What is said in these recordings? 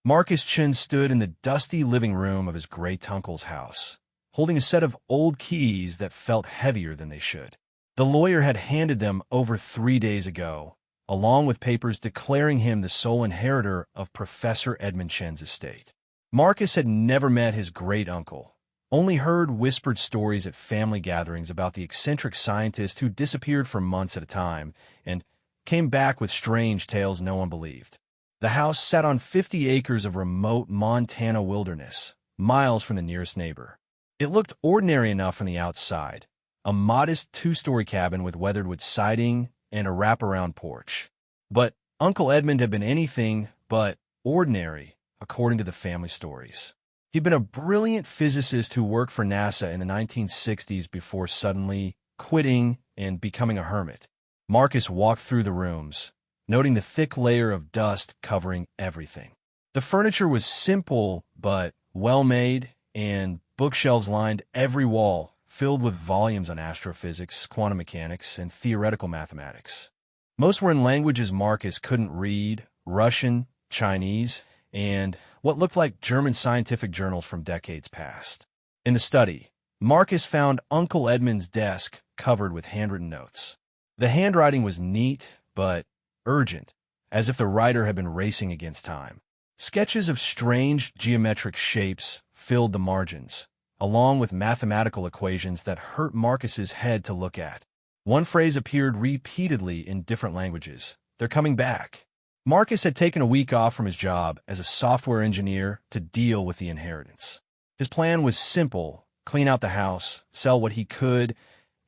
Marcus Chin stood in the dusty living room of his great-uncle's house, holding a set of old keys that felt heavier than they should. The lawyer had handed them over 3 days ago, along with papers declaring him the sole inheritor of Professor Edmund Chen's estate. Marcus had never met his great-uncle, only heard whispered stories at family gatherings about the eccentric scientist who disappeared for months at a time and came back with strange tales no one believed. The house sat on 50 acres of remote Montana wilderness, miles from the nearest neighbor. It looked ordinary enough from the outside, a modest 2-story cabin with weathered wood siding and a wraparound porch. But Uncle Edmund had been anything but ordinary, according to the family stories. He'd been a brilliant physicist who worked for NASA in the 1960s before suddenly quitting and becoming a hermit. Marcus walked through the rooms, noting the thick layer of dust covering everything. The furniture was simple but well-made, and bookshelves lined every wall, filled with volumes on astrophysics, quantum mechanics, and theoretical mathematics. Most were in languages Marcus couldn't read: Russian, Chinese, and what looked like German scientific journals from decades past. In the study, Marcus found Uncle Edmund's desk covered with handwritten notes. The handwriting was neat, but urgent, as if the writer had been racing against time. Sketches of strange geometric shapes filled the margins, along with mathematical equations that hurt Marcus's head to look at. One phrase appeared repeatedly in different languages: "They're coming back." Marcus had taken a week off from his job as a software engineer to deal with the inheritance. His plan was simple: clean out the house, sell what he could,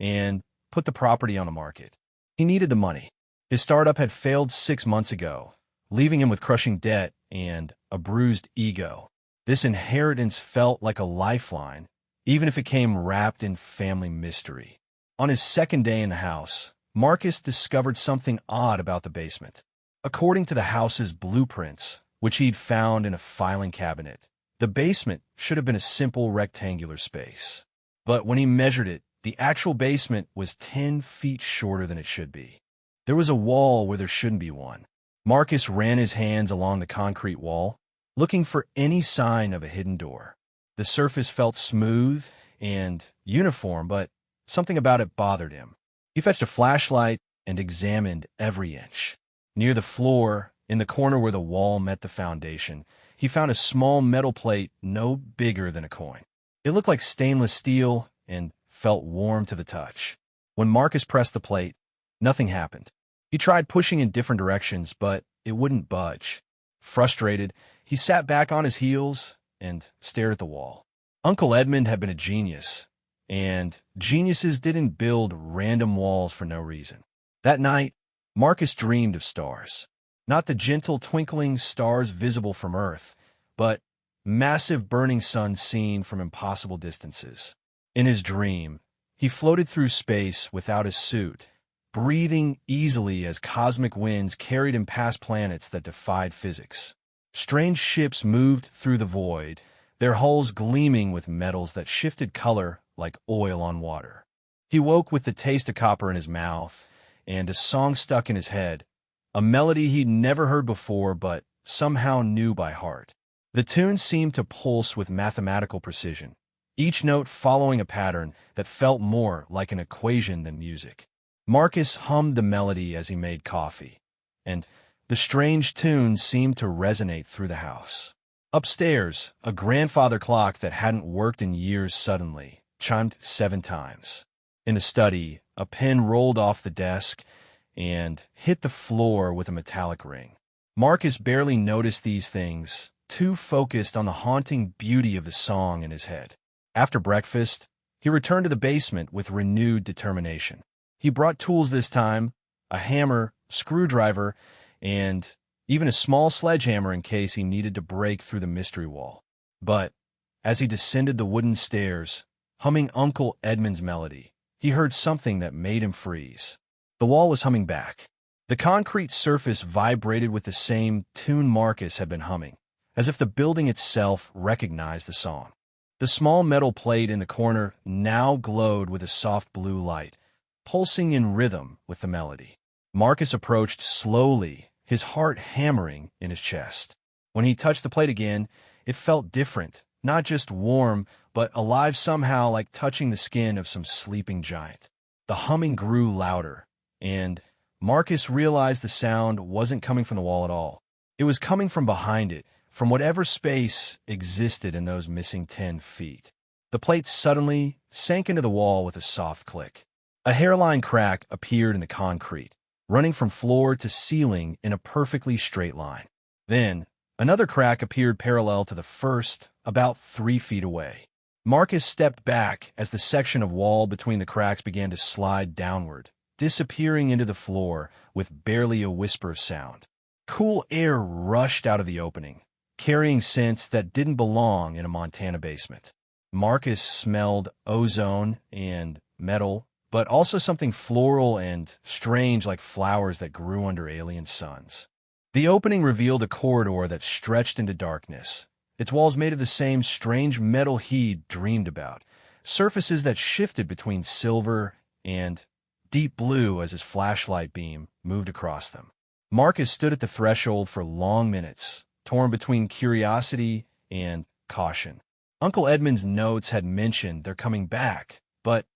and put the property on the market. He needed the money. His startup had failed 6 months ago, leaving him with crushing debt and a bruised ego. This inheritance felt like a lifeline, even if it came wrapped in family mystery. On his second day in the house, Marcus discovered something odd about the basement. According to the house's blueprints, which he'd found in a filing cabinet, the basement should have been a simple rectangular space. But when he measured it, the actual basement was 10 feet shorter than it should be. There was a wall where there shouldn't be one. Marcus ran his hands along the concrete wall, looking for any sign of a hidden door. The surface felt smooth and uniform, but something about it bothered him. He fetched a flashlight and examined every inch. Near the floor, in the corner where the wall met the foundation, he found a small metal plate no bigger than a coin. It looked like stainless steel and felt warm to the touch. When Marcus pressed the plate, nothing happened. He tried pushing in different directions, but it wouldn't budge. Frustrated, he sat back on his heels and stared at the wall. Uncle Edmund had been a genius, and geniuses didn't build random walls for no reason. That night, Marcus dreamed of stars. Not the gentle twinkling stars visible from Earth, but massive burning suns seen from impossible distances. In his dream, he floated through space without his suit, breathing easily as cosmic winds carried him past planets that defied physics. Strange ships moved through the void, their hulls gleaming with metals that shifted color like oil on water. He woke with the taste of copper in his mouth and a song stuck in his head, a melody he'd never heard before but somehow knew by heart. The tune seemed to pulse with mathematical precision, each note following a pattern that felt more like an equation than music. Marcus hummed the melody as he made coffee, and the strange tune seemed to resonate through the house. Upstairs, a grandfather clock that hadn't worked in years suddenly chimed 7 times. In the study, a pen rolled off the desk and hit the floor with a metallic ring. Marcus barely noticed these things, too focused on the haunting beauty of the song in his head. After breakfast, he returned to the basement with renewed determination. He brought tools this time: a hammer, screwdriver, and even a small sledgehammer in case he needed to break through the mystery wall. But as he descended the wooden stairs, humming Uncle Edmund's melody, he heard something that made him freeze. The wall was humming back. The concrete surface vibrated with the same tune Marcus had been humming, as if the building itself recognized the song. The small metal plate in the corner now glowed with a soft blue light, pulsing in rhythm with the melody. Marcus approached slowly, his heart hammering in his chest. When he touched the plate again, it felt different, not just warm, but alive somehow, like touching the skin of some sleeping giant. The humming grew louder, and Marcus realized the sound wasn't coming from the wall at all. It was coming from behind it, from whatever space existed in those missing 10 feet. The plate suddenly sank into the wall with a soft click. A hairline crack appeared in the concrete, running from floor to ceiling in a perfectly straight line. Then, another crack appeared parallel to the first, about 3 feet away. Marcus stepped back as the section of wall between the cracks began to slide downward, disappearing into the floor with barely a whisper of sound. Cool air rushed out of the opening, carrying scents that didn't belong in a Montana basement. Marcus smelled ozone and metal, but also something floral and strange like flowers that grew under alien suns. The opening revealed a corridor that stretched into darkness, its walls made of the same strange metal he'd dreamed about, surfaces that shifted between silver and deep blue as his flashlight beam moved across them. Marcus stood at the threshold for long minutes, torn between curiosity and caution. Uncle Edmund's notes had mentioned their coming back, but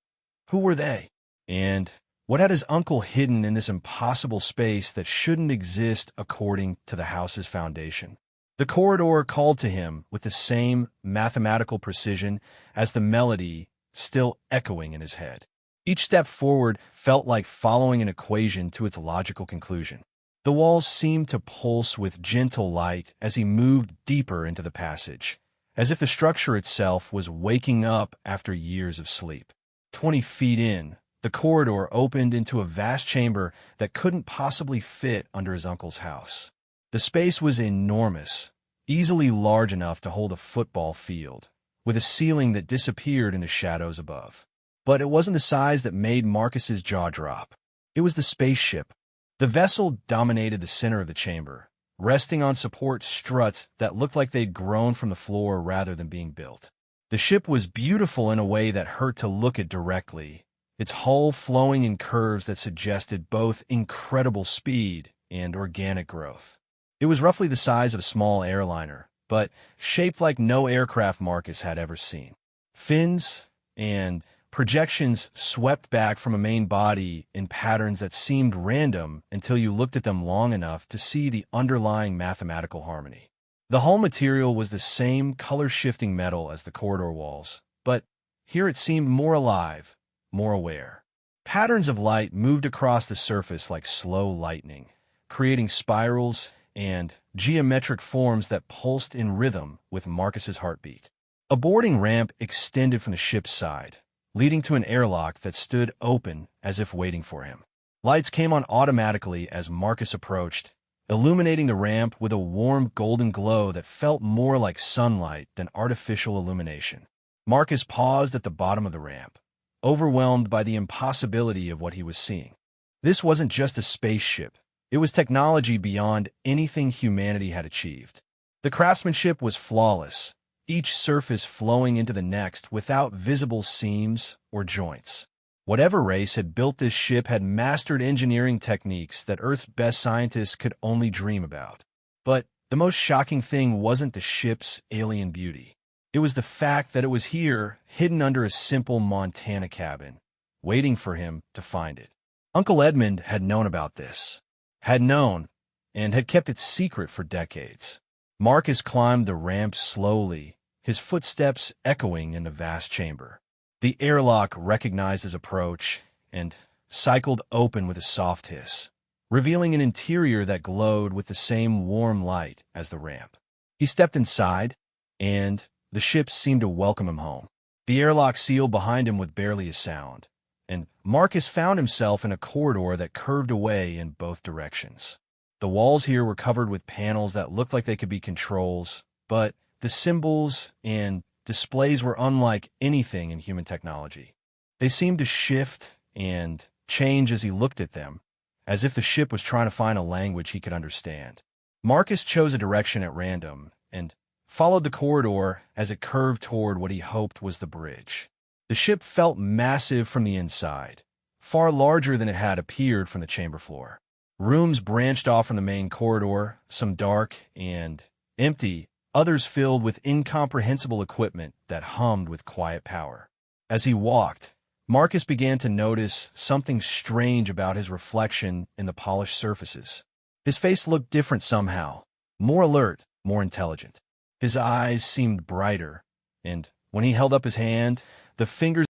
who were they? And what had his uncle hidden in this impossible space that shouldn't exist according to the house's foundation? The corridor called to him with the same mathematical precision as the melody still echoing in his head. Each step forward felt like following an equation to its logical conclusion. The walls seemed to pulse with gentle light as he moved deeper into the passage, as if the structure itself was waking up after years of sleep. 20 feet in, the corridor opened into a vast chamber that couldn't possibly fit under his uncle's house. The space was enormous, easily large enough to hold a football field, with a ceiling that disappeared into shadows above. But it wasn't the size that made Marcus's jaw drop. It was the spaceship. The vessel dominated the center of the chamber, resting on support struts that looked like they'd grown from the floor rather than being built. The ship was beautiful in a way that hurt to look at directly, its hull flowing in curves that suggested both incredible speed and organic growth. It was roughly the size of a small airliner, but shaped like no aircraft Marcus had ever seen. Fins and projections swept back from a main body in patterns that seemed random until you looked at them long enough to see the underlying mathematical harmony. The hull material was the same color-shifting metal as the corridor walls, but here it seemed more alive, more aware. Patterns of light moved across the surface like slow lightning, creating spirals and geometric forms that pulsed in rhythm with Marcus's heartbeat. A boarding ramp extended from the ship's side, leading to an airlock that stood open as if waiting for him. Lights came on automatically as Marcus approached, illuminating the ramp with a warm golden glow that felt more like sunlight than artificial illumination. Marcus paused at the bottom of the ramp, overwhelmed by the impossibility of what he was seeing. This wasn't just a spaceship. It was technology beyond anything humanity had achieved. The craftsmanship was flawless, each surface flowing into the next without visible seams or joints. Whatever race had built this ship had mastered engineering techniques that Earth's best scientists could only dream about. But the most shocking thing wasn't the ship's alien beauty. It was the fact that it was here, hidden under a simple Montana cabin, waiting for him to find it. Uncle Edmund had known about this, and had kept it secret for decades. Marcus climbed the ramp slowly, his footsteps echoing in the vast chamber. The airlock recognized his approach and cycled open with a soft hiss, revealing an interior that glowed with the same warm light as the ramp. He stepped inside, and the ship seemed to welcome him home. The airlock sealed behind him with barely a sound, and Marcus found himself in a corridor that curved away in both directions. The walls here were covered with panels that looked like they could be controls, but the symbols and displays were unlike anything in human technology. They seemed to shift and change as he looked at them, as if the ship was trying to find a language he could understand. Marcus chose a direction at random and followed the corridor as it curved toward what he hoped was the bridge. The ship felt massive from the inside, far larger than it had appeared from the chamber floor. Rooms branched off from the main corridor, some dark and empty, others filled with incomprehensible equipment that hummed with quiet power. As he walked, Marcus began to notice something strange about his reflection in the polished surfaces. His face looked different somehow, more alert, more intelligent. His eyes seemed brighter, and when he held up his hand, the fingers